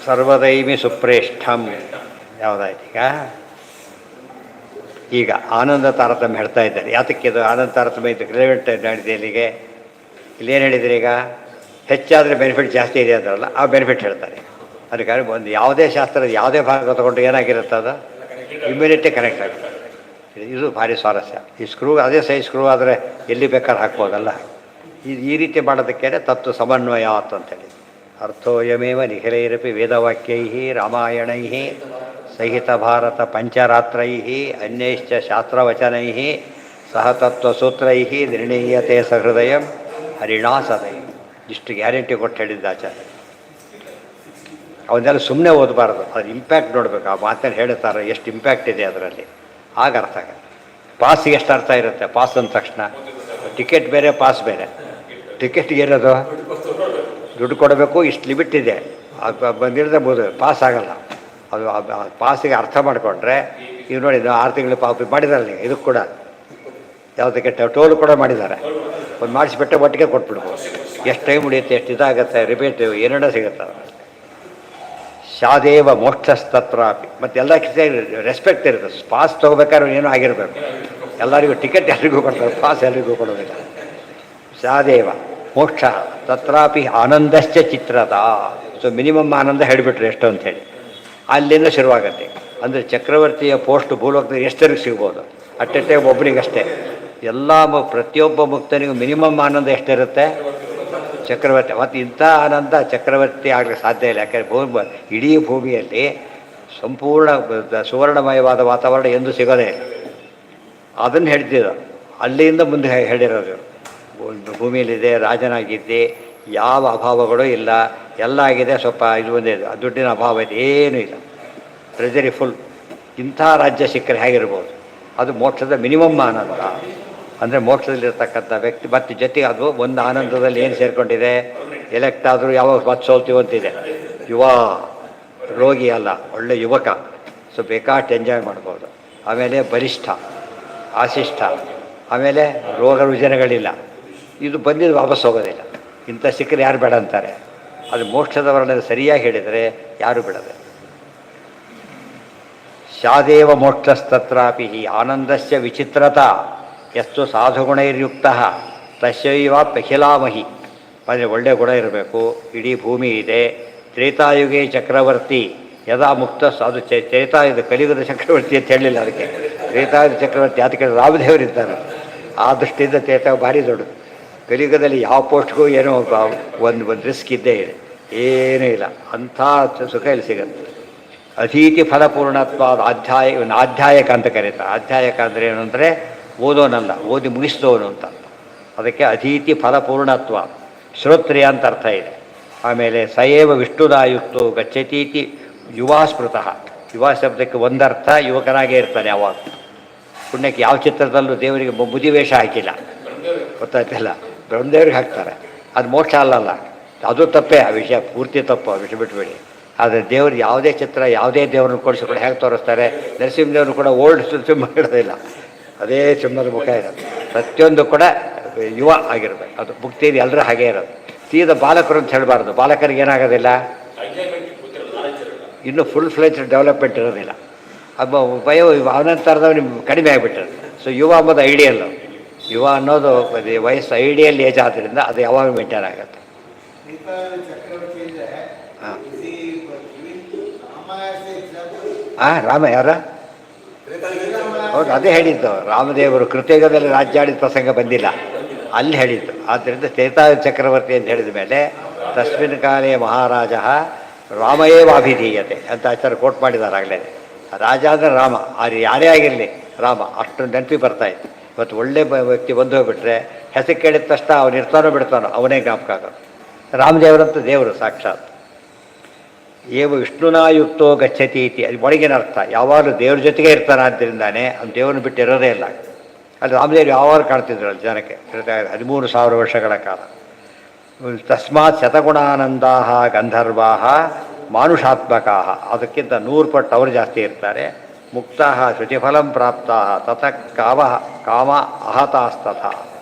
ಸರ್ವದೈಮಿ ಸುಪ್ರೇಷ್ಠಂ ಯಾವುದಾಯ್ತು ಈಗ ಆನಂದ ತಾರತಮ್ಯ ಹೇಳ್ತಾ ಇದ್ದಾರೆ. ಯಾತಕ್ಕೆ ಇದು ಆನಂದ ತಾರತಮ್ಯ ಇದು ರಿಲೆವೆಂಟ್ ನಡೆದಿದೆ ಇಲ್ಲಿಗೆ? ಇಲ್ಲೇನು ಹೇಳಿದರೆ ಈಗ ಹೆಚ್ಚಾದರೆ ಬೆನಿಫಿಟ್ ಜಾಸ್ತಿ ಇದೆ ಅಂದ್ರಲ್ಲ, ಆ ಬೆನಿಫಿಟ್ ಹೇಳ್ತಾರೆ. ಅದಕ್ಕೆ ಒಂದು ಯಾವುದೇ ಶಾಸ್ತ್ರದ ಯಾವುದೇ ಭಾಗ ತಗೊಂಡು ಏನಾಗಿರುತ್ತೆ ಅದು ಇಮ್ಯುನಿಟಿ ಕನೆಕ್ಟ್ ಆಗುತ್ತೆ. ಇದು ಭಾರಿ ಸ್ವಾರಸ್ಯ. ಈ ಸ್ಕ್ರೂ ಅದೇ ಸೈಜ್ ಸ್ಕ್ರೂ ಆದರೆ ಎಲ್ಲಿ ಬೇಕಾದ್ರೆ ಹಾಕ್ಬೋದಲ್ಲ. ಈ ರೀತಿ ಮಾಡೋದಕ್ಕೆ ತತ್ವ ಸಮನ್ವಯಾತ್ ಅಂತೇಳಿ. ಅರ್ಥೋಯಮೇವ ನಿಖಿಲೈರಪಿ ವೇದವಾಕ್ಯೈ ರಾಮಾಯಣೈ ಸಹಿತ ಭಾರತ ಪಂಚರಾತ್ರೈ ಅನ್ಯೈಶ್ಚ ಶಾಸ್ತ್ರವಚನೈ ಸಹ ತತ್ವಸೂತ್ರೈ ನಿರ್ಣೀಯತೆ ಸಹೃದಯ ಹರಿಣಾ ಸದೈ. ಇಷ್ಟು ಗ್ಯಾರಂಟಿ ಕೊಟ್ಟು ಹೇಳಿದ್ದ ಆಚಾರ್ಯ. ಅವನ್ನೆಲ್ಲ ಸುಮ್ಮನೆ ಓದಬಾರ್ದು, ಅದ್ರ ಇಂಪ್ಯಾಕ್ಟ್ ನೋಡಬೇಕು. ಆ ಮಾತನ್ನು ಹೇಳ್ತಾರೆ ಎಷ್ಟು ಇಂಪ್ಯಾಕ್ಟ್ ಇದೆ ಅದರಲ್ಲಿ, ಆಗ ಅರ್ಥ ಆಗುತ್ತೆ. ಪಾಸಿಗೆ ಎಷ್ಟು ಅರ್ಥ ಇರುತ್ತೆ? ಪಾಸ್ ಅಂದ ತಕ್ಷಣ ಟಿಕೆಟ್ ಬೇರೆ, ಪಾಸ್ ಬೇರೆ. ಟಿಕೆಟ್ಗೆ ಏನದು ದುಡ್ಡು ಕೊಡಬೇಕು, ಇಷ್ಟು ಲಿಮಿಟ್ ಇದೆ, ಬಂದಿರಬಹುದು, ಪಾಸ್ ಆಗಲ್ಲ. ಅದು ಪಾಸಿಗೆ ಅರ್ಥ ಮಾಡಿಕೊಂಡ್ರೆ ಈಗ ನೋಡಿ, 6 ತಿಂಗಳು ಪಾಪಿ ಮಾಡಿದಾರೆ. ಇದಕ್ಕೆ ಕೂಡ ಯಾವುದಕ್ಕೆ ಟೋಲ್ ಕೂಡ ಮಾಡಿದ್ದಾರೆ. ಒಂದು ಮಾಡಿಸಿಬಿಟ್ಟೆ ಒಟ್ಟಿಗೆ ಕೊಟ್ಬಿಡ್ಬೋದು. ಎಷ್ಟು ಟೈಮ್ ಉಳಿಯುತ್ತೆ, ಎಷ್ಟು ಇದಾಗುತ್ತೆ, ರಿಪೇಟಿವ್ ಏನೇನೋ ಸಿಗುತ್ತೆ. ಶಾದೇವ ಮೋಕ್ಷಸ್ತತ್ರಾಪಿ. ಮತ್ತು ಎಲ್ಲ ರೆಸ್ಪೆಕ್ಟ್ ಇರುತ್ತೆ. ಪಾಸ್ ತೊಗೋಬೇಕಾದ್ರೆ ಏನೂ ಆಗಿರಬೇಕು. ಎಲ್ಲರಿಗೂ ಟಿಕೆಟ್ ಎಲ್ರಿಗೂ ಕೊಡ್ತಾರೆ, ಪಾಸ್ ಎಲ್ರಿಗೂ ಕೊಡೋದಿಲ್ಲ. ಶಾದೇವ ಮೋಕ್ಷ ತತ್ರಾಪಿ ಆನಂದಶ್ಚ ಚಿತ್ರದ. ಸೊ ಮಿನಿಮಮ್ ಆನಂದ ಹೇಳಿಬಿಟ್ರೆ ಎಷ್ಟು ಅಂಥೇಳಿ ಅಲ್ಲಿಂದ ಶುರುವಾಗತ್ತೆ. ಅಂದರೆ ಚಕ್ರವರ್ತಿಯ ಪೋಸ್ಟ್ ಭೂಲೋಕದಲ್ಲಿ ಎಷ್ಟರಿಗೆ ಸಿಗ್ಬೋದು? ಅಟ್ಟೆ ಒಬ್ಬನಿಗಷ್ಟೇ. ಎಲ್ಲ ಪ್ರತಿಯೊಬ್ಬ ಮುಕ್ತನಿಗೂ ಮಿನಿಮಮ್ ಆನಂದ ಎಷ್ಟಿರುತ್ತೆ? ಚಕ್ರವರ್ತಿ. ಮತ್ತು ಇಂಥ ಆನಂದ ಚಕ್ರವರ್ತಿ ಆಗಲಿಕ್ಕೆ ಸಾಧ್ಯ ಇಲ್ಲ. ಯಾಕೆಂದರೆ ಇಡೀ ಭೂಮಿಯಲ್ಲಿ ಸಂಪೂರ್ಣ ಸುವರ್ಣಮಯವಾದ ವಾತಾವರಣ ಎಂದು ಸಿಗೋದೇ ಇಲ್ಲ. ಅದನ್ನು ಹೇಳ್ತಿದ್ದ. ಅಲ್ಲಿಂದ ಮುಂದೆ ಹೇಳಿರೋದು, ಭೂಮಿಯಲ್ಲಿದೆ, ರಾಜನಾಗಿದ್ದೆ, ಯಾವ ಅಭಾವಗಳೂ ಇಲ್ಲ, ಎಲ್ಲ ಆಗಿದೆ. ಸ್ವಲ್ಪ ಇದು ಒಂದೇ ದುಡ್ಡಿನ ಅಭಾವ ಇದೆ, ಏನೂ ಇಲ್ಲ, ಟ್ರೆಜರಿ ಫುಲ್. ಇಂಥ ರಾಜ್ಯ ಸಿಕ್ಕರೆ ಹೇಗಿರ್ಬೋದು? ಅದು ಮೋಕ್ಷದ ಮಿನಿಮಮ್ ಆನಂದ. ಅಂದರೆ ಮೋಕ್ಷದಲ್ಲಿರ್ತಕ್ಕಂಥ ವ್ಯಕ್ತಿ. ಮತ್ತು ಜೊತೆಗೆ ಅದು ಒಂದು ಆನಂದದಲ್ಲಿ ಏನು ಸೇರಿಕೊಂಡಿದೆ? ಎಲೆಕ್ಟ್ ಆದರೂ ಯಾವಾಗ ಮತ್ತೆ ಸೋಲ್ತೀವಂತಿದೆ. ಯುವ ರೋಗಿ ಅಲ್ಲ, ಒಳ್ಳೆ ಯುವಕ. ಸೊ ಬೇಕಾಷ್ಟು ಎಂಜಾಯ್ ಮಾಡ್ಬೋದು. ಆಮೇಲೆ ಬಲಿಷ್ಠ, ಆಶಿಷ್ಠ, ಆಮೇಲೆ ರೋಗ ರುಜಿನಗಳಿಲ್ಲ. ಇದು ಬಂದಿದ್ದು ವಾಪಸ್ ಹೋಗೋದಿಲ್ಲ. ಇಂಥ ಸಿಕ್ಕರೆ ಯಾರು ಬೇಡ ಅಂತಾರೆ? ಅದು ಮೋಕ್ಷದ ವರ್ಣನೆ ಸರಿಯಾಗಿ ಹೇಳಿದರೆ ಯಾರು ಬಿಡದೆ. ಶಾದೇವ ಮೋಕ್ಷಸ್ತತ್ರಾಪಿ ಆನಂದಸ್ಯ ವಿಚಿತ್ರತಾ ಎಷ್ಟು ಸಾಧುಗುಣೈರ್ಯುಕ್ತ ತಸ್ಯೈವ ಪಖಿಲಾಮಹಿ. ಅಂದರೆ ಒಳ್ಳೆಯ ಗುಣ ಇರಬೇಕು. ಇಡೀ ಭೂಮಿ ಇದೆ. ತ್ರೇತಾಯುಗೆ ಚಕ್ರವರ್ತಿ ಯದಾ ಮುಕ್ತ. ಅದು ತ್ರೇತಾಯುಧ ಕಲಿಯುಗದ ಚಕ್ರವರ್ತಿ ಅಂತ ಹೇಳಲಿಲ್ಲ. ಅದಕ್ಕೆ ತ್ರೇತಾಯುಧ ಚಕ್ರವರ್ತಿ ಅದಕ್ಕೆ ರಾಮದೇವರಿದ್ದಾರೆ. ಆ ದೃಷ್ಟಿಯಿಂದ ತ್ರೇತಾಯು ಭಾರಿ ದೊಡ್ಡದು. ಕಲಿಯುಗದಲ್ಲಿ ಯಾವ ಪೋಸ್ಟ್ಗೂ ಏನೋ ಒಂದು ರಿಸ್ಕ್ ಇದ್ದೇ ಇದೆ, ಏನೂ ಇಲ್ಲ. ಅಂಥ ಸುಖ ಇಲ್ಲಿ ಸಿಗುತ್ತೆ. ಅಧೀತಿ ಫಲಪೂರ್ಣತ್ವಾದ ಅಧ್ಯಾಯ. ಇವನು ಆಧ್ಯಾಯಕ ಅಂತ ಕರೀತಾರೆ. ಆಧ್ಯಾಯಕ ಅಂದರೆ ಏನು ಅಂದರೆ ಓದೋನಲ್ಲ, ಓದಿ ಮುಗಿಸಿದವನು ಅಂತ. ಅದಕ್ಕೆ ಅಧೀತಿ ಫಲಪೂರ್ಣತ್ವ. ಶ್ರೋತ್ರಿಯ ಅಂತ ಅರ್ಥ ಇದೆ. ಆಮೇಲೆ ಸಯೇವ ವಿಷ್ಣುದಾಯುಕ್ತೋ ಗಚ್ಚತೀತಿ ಯುವಾ ಸ್ಮೃತಃ. ಯುವ ಶಬ್ದಕ್ಕೆ ಒಂದರ್ಥ, ಯುವಕನಾಗೇ ಇರ್ತಾನೆ ಯಾವಾಗ. ಪುಣ್ಯಕ್ಕೆ ಯಾವ ಚಿತ್ರದಲ್ಲೂ ದೇವರಿಗೆ ಮುದಿವೇಷ ಹಾಕಿಲ್ಲ, ಗೊತ್ತಾಯ್ತಲ್ಲ. ಬ್ರಹ್ಮದೇವ್ರಿಗೆ ಹಾಕ್ತಾರೆ, ಅದು ಮೋಕ್ಷ ಅಲ್ಲಲ್ಲ. ಅದು ತಪ್ಪೇ, ಆ ವಿಷಯ ಪೂರ್ತಿ ತಪ್ಪು, ಆ ವಿಷಯ ಬಿಟ್ಬಿಡಿ. ಆದರೆ ದೇವ್ರು ಯಾವುದೇ ಚಿತ್ರ ಯಾವುದೇ ದೇವ್ರನ್ನ ಕೊಡಿಸಿ ಕೂಡ ಹೇಗೆ ತೋರಿಸ್ತಾರೆ? ನರಸಿಂಹದೇವ್ರನ್ನು ಕೂಡ ಓಲ್ಡ್ ಸಿಂಹ ಇಡೋದಿಲ್ಲ, ಅದೇ ಸಿಂಹದ ಮುಖ ಇರೋದು. ಪ್ರತಿಯೊಂದು ಕೂಡ ಯುವ ಆಗಿರ್ಬೇಕು. ಅದು ಮುಕ್ತಿಯಲ್ಲಿ ಎಲ್ಲರೂ ಹಾಗೇ ಇರೋದು. ತೀದ ಬಾಲಕರು ಅಂತ ಹೇಳಬಾರ್ದು. ಬಾಲಕರಿಗೆ ಏನಾಗೋದಿಲ್ಲ, ಇನ್ನೂ ಫುಲ್ ಫ್ಲೆಜ್ ಡೆವಲಪ್ಮೆಂಟ್ ಇರೋದಿಲ್ಲ. ಅದು ಅವನಂತರದವ್ ನಿಮ್ಗೆ ಕಡಿಮೆ ಆಗಿಬಿಟ್ಟಿರೋದು. ಸೊ ಯುವ ಅಂಬೋದು ಐಡಿಯಲ್ಲು. ಯುವ ಅನ್ನೋದು ವಯಸ್ಸು ಐಡಿಯಲ್ ಏಜ್ ಆದ್ದರಿಂದ ಅದು ಯಾವಾಗ ಮೇಂಟೈನ್ ಆಗುತ್ತೆ. ರಾಮ ಯಾರ? ಹೌದು, ಅದೇ ಹೇಳಿದ್ದು. ರಾಮದೇವರು ಕೃತಯುಗದಲ್ಲಿ ರಾಜ್ಯ ಆಡಿದ ಪ್ರಸಂಗ ಬಂದಿಲ್ಲ, ಅಲ್ಲಿ ಹೇಳಿದ್ದು. ಆದ್ದರಿಂದ ತ್ರೇತಾಯುಧ ಚಕ್ರವರ್ತಿ ಅಂತ ಹೇಳಿದ ಮೇಲೆ ತಸ್ಮಿನ್ ಕಾಲೇ ಮಹಾರಾಜ ರಾಮಯೇವಾಭಿಧೀಯತೆ ಅಂತ ಆಚಾರ್ಯ ಕೋಟ್ ಮಾಡಿದ್ದಾರೆ ಆಗಲೇ. ರಾಜ ಅಂದರೆ ರಾಮ, ಅದು ಯಾರೇ ಆಗಿರಲಿ ರಾಮ, ಅಷ್ಟು ನೆನಪಿ ಬರ್ತಾಯಿತ್ತು. ಇವತ್ತು ಒಳ್ಳೆ ವ್ಯಕ್ತಿ ಬಂದು ಹೋಗ್ಬಿಟ್ರೆ ಹೆಸರು ಕೇಳಿದ ತಕ್ಷಣ ಅವನು ಇರ್ತಾನೋ ಬಿಡ್ತಾನೋ ಅವನೇ ಜ್ಞಾಪಕ ಆಗೋದು. ರಾಮದೇವರಂತ ದೇವರು ಸಾಕ್ಷಾತ್. ಏವ ವಿಷ್ಣುನಾಯುಕ್ತೋ ಗಚ್ಚತಿ ಇತಿ. ಅದು ಒಳಗಿನ ಅರ್ಥ. ಯಾವಾಗಲೂ ದೇವ್ರ ಜೊತೆಗೆ ಇರ್ತಾನೆ. ಆದ್ದರಿಂದಾನೇ ಅವ್ನು ದೇವ್ರನ್ನ ಬಿಟ್ಟು ಇರೋದೇ ಇಲ್ಲ. ಅಲ್ಲಿ ರಾಮದೇವರು ಯಾವಾಗ ಕಾಣ್ತಿದ್ರು ಅಲ್ಲಿ ಜನಕ್ಕೆ 13,000 ವರ್ಷಗಳ ಕಾಲ. ತಸ್ಮಾತ್ ಶತಗುಣಾನಂದಾ ಗಂಧರ್ವಾ ಮಾನುಷಾತ್ಮಕಾ. ಅದಕ್ಕಿಂತ 100 ಪಟ್ಟು ಅವರು ಜಾಸ್ತಿ ಇರ್ತಾರೆ. ಮುಕ್ತಾ ಶುಚಿಫಲಂ ಪ್ರಾಪ್ತಾ ತಥ ಕಾಮ ಅಹತಾಸ್ತಥ.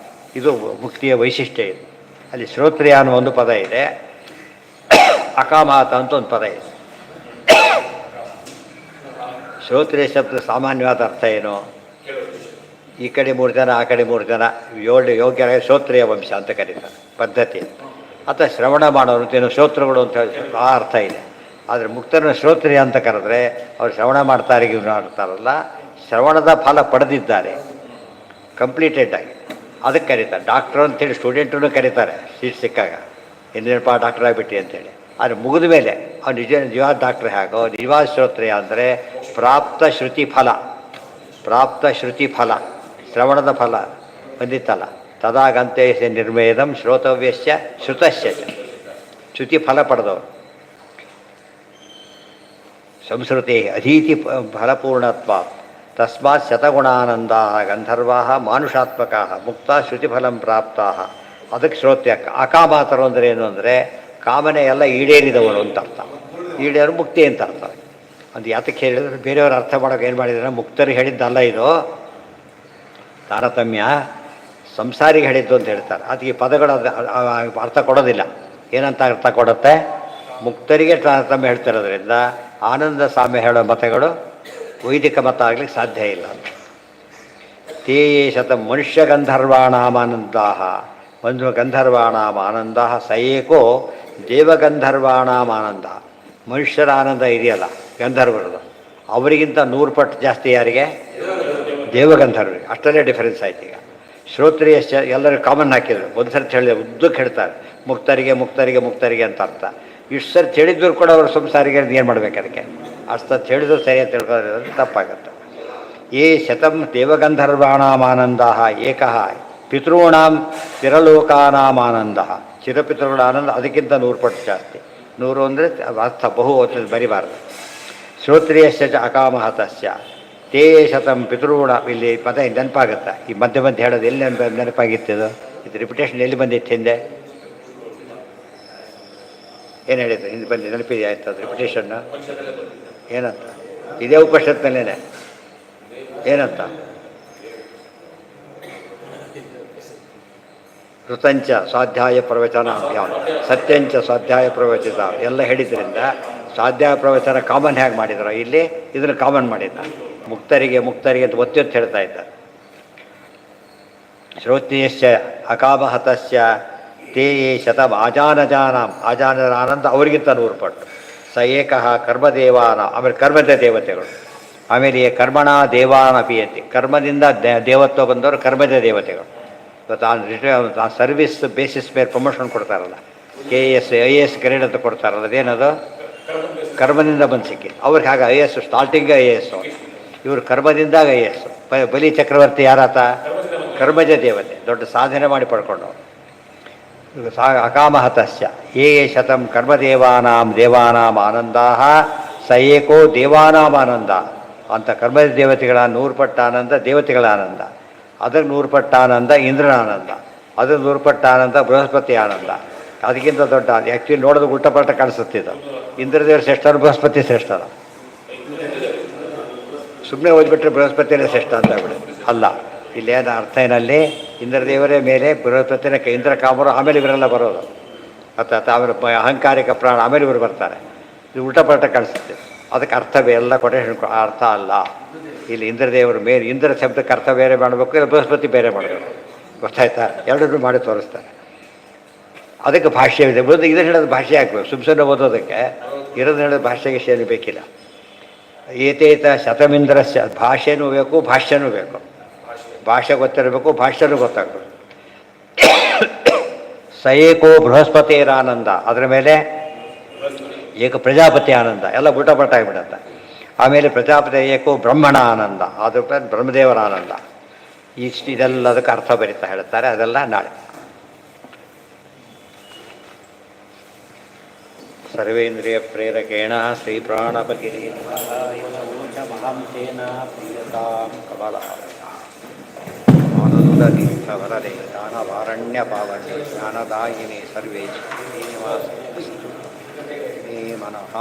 ಇದು ಮುಕ್ತಿಯ ವೈಶಿಷ್ಟ್ಯ ಇದು. ಅಲ್ಲಿ ಶ್ರೋತ್ರಿಯ ಅನ್ನೋ ಒಂದು ಪದ ಇದೆ, ಅಕಾಮಾತ ಅಂತ ಒಂದು ಪದ ಇದೆ. ಶ್ರೋತ್ರಿಯ ಶಬ್ದ ಸಾಮಾನ್ಯವಾದ ಅರ್ಥ ಏನು? ಈ ಕಡೆ 3 ಜನ ಆ ಕಡೆ 3 ಜನ ಯೋಗ್ಯ ಶ್ರೋತ್ರಿಯ ವಂಶ ಅಂತ ಕರೀತಾರೆ ಪದ್ಧತಿ. ಅಥವಾ ಶ್ರವಣ ಮಾಡೋರು ಅಂತೇನು ಶ್ರೋತೃಗಳು ಅಂತ ಆ ಅರ್ಥ ಇದೆ. ಆದರೆ ಮುಕ್ತರನ್ನ ಶ್ರೋತ್ರಿಯ ಅಂತ ಕರೆದ್ರೆ ಅವ್ರು ಶ್ರವಣ ಮಾಡ್ತಾರೆ ಮಾಡ್ತಾರಲ್ಲ, ಶ್ರವಣದ ಫಲ ಪಡೆದಿದ್ದಾರೆ ಕಂಪ್ಲೀಟೆಡ್ ಆಗಿ, ಅದಕ್ಕೆ ಕರೀತಾರೆ. ಡಾಕ್ಟ್ರು ಅಂತೇಳಿ ಸ್ಟೂಡೆಂಟನ್ನು ಕರೀತಾರೆ ಸೀಟ್ ಸಿಕ್ಕಾಗ, ಇನ್ನೇನಪ್ಪ ಡಾಕ್ಟರ್ ಆಗಿಬಿಟ್ಟು ಅಂತೇಳಿ. ಆದರೆ ಮುಗಿದ ಮೇಲೆ ಅವ್ನು ನಿಜವಾದ ಡಾಕ್ಟ್ರ್ ಹೇಗೋ ನಿಜವಾದ ಶ್ರೋತ್ರಿಯ ಅಂದರೆ ಪ್ರಾಪ್ತ ಶ್ರುತಿ ಫಲ ಶ್ರವಣದ ಫಲ ಬಂದಿತ್ತಲ್ಲ, ತದಾಗಂತೆ ನಿರ್ಮೇದಂ ಶ್ರೋತವ್ಯಸ್ಯ ಶ್ರುತಸ್ಯ ಶ್ರುತಿ ಫಲ ಪಡೆದವರು. ಸಂಸ್ಕೃತಿ ಅಧೀತಿ ಫಲಪೂರ್ಣತ್ವ ತಸ್ಮಾತ್ ಶತಗುಣಾನಂದ ಗಂಧರ್ವಾ ಮಾನುಷಾತ್ಮಕ ಮುಕ್ತ ಶ್ರುತಿಫಲಂ ಪ್ರಾಪ್ತಾ. ಅದಕ್ಕೆ ಶ್ರೋತ್ಯ. ಅಕಾಮಾತರು ಅಂದರೆ ಏನು ಅಂದರೆ ಕಾಮನೆ ಎಲ್ಲ ಈಡೇರಿದವರು ಅಂತ ಅರ್ಥ. ಈಡೇರು ಮುಕ್ತಿ ಅಂತ ಅರ್ಥ. ಅದು ಯಾತಕ್ಕೆ ಹೇಳಿದ್ರೆ ಬೇರೆಯವ್ರು ಅರ್ಥ ಮಾಡೋಕೆ ಏನು ಮಾಡಿದರೆ, ಮುಕ್ತರಿಗೆ ಹೇಳಿದ್ದಲ್ಲ ಇದು ತಾರತಮ್ಯ, ಸಂಸಾರಿಗೆ ಹೇಳಿದ್ದು ಅಂತ ಹೇಳ್ತಾರೆ. ಅದಕ್ಕೆ ಪದಗಳು ಅರ್ಥ ಕೊಡೋದಿಲ್ಲ. ಏನಂತ ಅರ್ಥ ಕೊಡುತ್ತೆ? ಮುಕ್ತರಿಗೆ ತಾರತಮ್ಯ ಹೇಳ್ತಿರೋದ್ರಿಂದ ಆನಂದ ಸಾಮ್ಯ ಹೇಳೋ ಮತಗಳು ವೈದಿಕ ಮತ ಆಗ್ಲಿಕ್ಕೆ ಸಾಧ್ಯ ಇಲ್ಲ ಅಂತ. ತೇ ಶತ ಮನುಷ್ಯ ಗಂಧರ್ವಾಣಾಮಾನಂದಾಹ ಗಂಧರ್ವಾಣಾಮಾನಂದ ಸಏಕೋ ದೇವಗಂಧರ್ವಾಣಾಮಾನಂದ. ಮನುಷ್ಯರ ಆನಂದ ಇದೆಯಲ್ಲ ಗಂಧರ್ವರದು, ಅವರಿಗಿಂತ 100 ಪಟ್ಟು ಜಾಸ್ತಿ ಯಾರಿಗೆ? ದೇವಗಂಧರ್ವರಿಗೆ. ಅಷ್ಟಲ್ಲೇ ಡಿಫರೆನ್ಸ್ ಆಯ್ತು. ಈಗ ಶ್ರೋತ್ರಿಯ ಎಲ್ಲರೂ ಕಾಮನ್ ಹಾಕಿದ್ರು. ಒಂದು ಸರ್ತಿ ಹೇಳಿದ್ರೆ ಉದ್ದಕ್ಕೆ ಹೇಳ್ತಾರೆ ಮುಕ್ತರಿಗೆ ಮುಕ್ತರಿಗೆ ಮುಕ್ತರಿಗೆ ಅಂತ ಅರ್ಥ. ಇಷ್ಟು ಸರ್ತಿ ಹೇಳಿದ್ರು ಕೂಡ ಅವರು ಸಂಸಾರಿಗೆ ಏನು ಮಾಡ್ಬೇಕು? ಅದಕ್ಕೆ ಅಷ್ಟು ಸರ್ತಿ ಹೇಳಿದ್ರು ಸರಿಯಾಗಿ ತಿಳ್ಕೊಳ್ಳೋದ್ರೆ ತಪ್ಪಾಗತ್ತೆ. ಏ ಶತಂ ದೇವಗಂಧರ್ವಾಣಾಮಾನಂದ ಏಕಃ ಪಿತॄಣಾಂ ಚಿರಲೋಕಾನಾಮಾನಂದ. ಚಿರಪಿತೃಗಳ ಆನಂದ ಅದಕ್ಕಿಂತ 100 ಪಟ್ಟು ಜಾಸ್ತಿ. 100 ಅಂದರೆ ಅರ್ಥ ಬಹು ಬರಿಬಾರ್ದು. ಶ್ರೋತ್ರಿಯಶ್ಚ ಅಕಾಮಹತಸ್ಯ ತೇ ಶತಂ ಪಿತೃಣ. ಇಲ್ಲಿ ಪದ ನೆನಪಾಗುತ್ತೆ. ಈ ಮಧ್ಯೆ ಮಧ್ಯೆ ಹೇಳೋದು ಎಲ್ಲಿ ನೆನಪಾಗಿತ್ತು? ಇದು ರಿಪಿಟೇಷನ್ ಎಲ್ಲಿ ಬಂದಿತ್ತು ಹಿಂದೆ? ಏನು ಹೇಳಿದ್ರು ಹಿಂದೆ ಬಂದು ನೆನಪಿದೆ ಆಯ್ತು ಅದು ರಿಪಿಟೇಷನ್ನು ಏನಂತ? ಇದೇ ಉಪನಿಷತ್ನಲ್ಲೇನೆ ಏನಂತ? ಋತಂಚ ಸ್ವಾಧ್ಯಾಯ ಪ್ರವಚನ ಅಭ್ಯಾಸ ಸತ್ಯಂಚ ಸ್ವಾಧ್ಯಾಯ ಪ್ರವಚಿತ ಎಲ್ಲ ಹೇಳಿದ್ರಿಂದ ಸ್ವಾಧ್ಯಾಯ ಪ್ರವಚನ ಕಾಮನ್ ಹೇಗೆ ಮಾಡಿದ್ರು, ಇಲ್ಲಿ ಇದನ್ನು ಕಾಮನ್ ಮಾಡಿದ್ದ. ಮುಕ್ತರಿಗೆ ಮುಕ್ತರಿಗೆ ಅಂತ ಒತ್ತಿ ಹೇಳ್ತಾ ಇದ್ದಾರೆ. ಶ್ರೋತ್ರಿಯಶ್ಚ ಅಕಾಮಹತಸ್ಯ ತೇ ಶತಂ ಆಜಾನಜಾನಾಂ. ಆಜಾನರ ಆನಂದ ಅವರಿಗಿಂತ 100 ಪಟ್ಟು. ಸ ಏಕಃ ಕರ್ಮದೇವಾನ. ಆಮೇಲೆ ಕರ್ಮದ ದೇವತೆಗಳು. ಆಮೇಲೆ ಕರ್ಮಣ ದೇವಾನಪಿಯಂತಿ. ಕರ್ಮದಿಂದ ದೇವತ್ವ ಬಂದವರು ಕರ್ಮದ ದೇವತೆಗಳು. ಇವತ್ತು ಆ ಸರ್ವಿಸ್ ಬೇಸಿಸ್ ಮೇಲೆ ಪ್ರಮೋಷನ್ ಕೊಡ್ತಾರಲ್ಲ, KS IAS ಗ್ರೇಡ್ ಅಂತ ಕೊಡ್ತಾರಲ್ಲ, ಅದೇನದು ಕರ್ಮದಿಂದ ಬಂದು ಸಿಕ್ಕಿ. ಅವ್ರಿಗೆ ಹಾಗೆ IAS ಸ್ಟಾರ್ಟಿಂಗ್ IAS, ಇವರು ಕರ್ಮದಿಂದ IAS. ಬಲಿ ಚಕ್ರವರ್ತಿ ಯಾರಾತ? ಕರ್ಮಜ ದೇವತೆ, ದೊಡ್ಡ ಸಾಧನೆ ಮಾಡಿ ಪಡ್ಕೊಂಡವರು. ಅಕಾಮಹತಸ್ಯ ಏ ಶತಂ ಕರ್ಮದೇವಾನಾಂ ದೇವಾನಾಂ ಆನಂದಾ ಸ ಏಕೋ ದೇವಾನಾಂ ಆನಂದ. ಅಂತ ಕರ್ಮದ ದೇವತೆಗಳ 100 ಪಟ್ಟು ಆನಂದ ದೇವತೆಗಳ ಆನಂದ. ಅದಕ್ಕೆ 100 ಪಟ್ಟು ಆನಂದ ಇಂದ್ರನ ಆನಂದ. ಅದಕ್ಕೆ 100 ಪಟ್ಟು ಆನಂದ ಬೃಹಸ್ಪತಿ ಆನಂದ. ಅದಕ್ಕಿಂತ ದೊಡ್ಡ ಆ್ಯಕ್ಚುಲಿ ನೋಡೋದು ಉಲ್ಟಪಲ್ಟ ಕಾಣಿಸುತ್ತಿದ್ದು. ಇಂದ್ರದೇವರು ಶ್ರೇಷ್ಠರು, ಬೃಹಸ್ಪತಿ ಶ್ರೇಷ್ಠರು. ಸುಮ್ಮನೆ ಓದ್ಬಿಟ್ರೆ ಬೃಹಸ್ಪತಿನೇ ಶ್ರೇಷ್ಠ ಅಂತ ಆಗ್ಬಿಡುತ್ತೆ. ಅಲ್ಲ, ಇಲ್ಲೇನು ಅರ್ಥ ಏನಲ್ಲಿ ಇಂದ್ರದೇವರೇ ಮೇಲೆ ಬೃಹಸ್ಪತಿನ ಇಂದ್ರ ಕಾಮರು, ಆಮೇಲೆ ಇವರೆಲ್ಲ ಬರೋದು. ಆಮೇಲೆ ಅಹಂಕಾರಿಕ ಪ್ರಾಣ, ಆಮೇಲೆ ಇವರು ಬರ್ತಾರೆ. ಇದು ಉಲ್ಟಪಲ್ಟ ಕಾಣಿಸುತ್ತೆ. ಅದಕ್ಕೆ ಅರ್ಥವೇ ಎಲ್ಲ ಕೊಟೇಶನ್ ಅರ್ಥ ಅಲ್ಲ. ಇಲ್ಲಿ ಇಂದ್ರದೇವರು ಮೇಲೆ ಇಂದ್ರ ಶಬ್ದಕ್ಕೆ ಅರ್ಥ ಬೇರೆ ಮಾಡಬೇಕು, ಇಲ್ಲ ಬೃಹಸ್ಪತಿ ಬೇರೆ ಮಾಡಬೇಕು. ಗೊತ್ತಾಯ್ತಾ? ಎರಡನ್ನೂ ಮಾಡಿ ತೋರಿಸ್ತಾರೆ. ಅದಕ್ಕೆ ಭಾಷ್ಯವಿದೆ. ಇದನ್ನು ಹೇಳೋದು ಭಾಷೆ ಹಾಕಬೇಕು. ಸುಮ್ಮನೆ ಓದೋದಕ್ಕೆ ಇರೋದು ಹೇಳೋದು ಭಾಷೆಗೆ ಶೈಲಿ ಬೇಕಿಲ್ಲ. ಏತೇತ ಶತಮಿಂದ್ರಸ್ಯ. ಭಾಷೆನೂ ಬೇಕು, ಭಾಷ್ಯನೂ ಬೇಕು. ಭಾಷೆ ಗೊತ್ತಿರಬೇಕು, ಭಾಷ್ಯನೂ ಗೊತ್ತಾಗಬೇಕು. ಸ ಏಕೋ ಬೃಹಸ್ಪತಿಯರಾನಂದ. ಅದರ ಮೇಲೆ ಏಕ ಪ್ರಜಾಪತಿ ಆನಂದ. ಎಲ್ಲ ಬುಟಪಟ ಆಗಿಬಿಡತ್ತೆ. ಆಮೇಲೆ ಪ್ರಜಾಪತಿ ಏಕೋ ಬ್ರಹ್ಮಣ ಆನಂದ. ಅದ್ರ ಬ್ರಹ್ಮದೇವರ ಆನಂದ. ಇದೆಲ್ಲದಕ್ಕೆ ಅರ್ಥ ಬರೀತಾ ಹೇಳ್ತಾರೆ. ಅದೆಲ್ಲ ನಾಳೆ. ಸರ್ವೇಂದ್ರಿಯ ಪ್ರೇರಕೇಣ ಶ್ರೀ ಪ್ರಾಣಪತಿ ಮಹಾಂತೇನ ಪ್ರಿಯತಾಂ ಕಮಲ ಆನಂದತೀರ್ಥವರದೆ ದಾನವಾರಣ್ಯ ಪಾವನೆ ಜ್ಞಾನದಾಯಿನಿ ಸರ್ವೇ ಶ್ರೀನಿವಾಸ ಮನಃ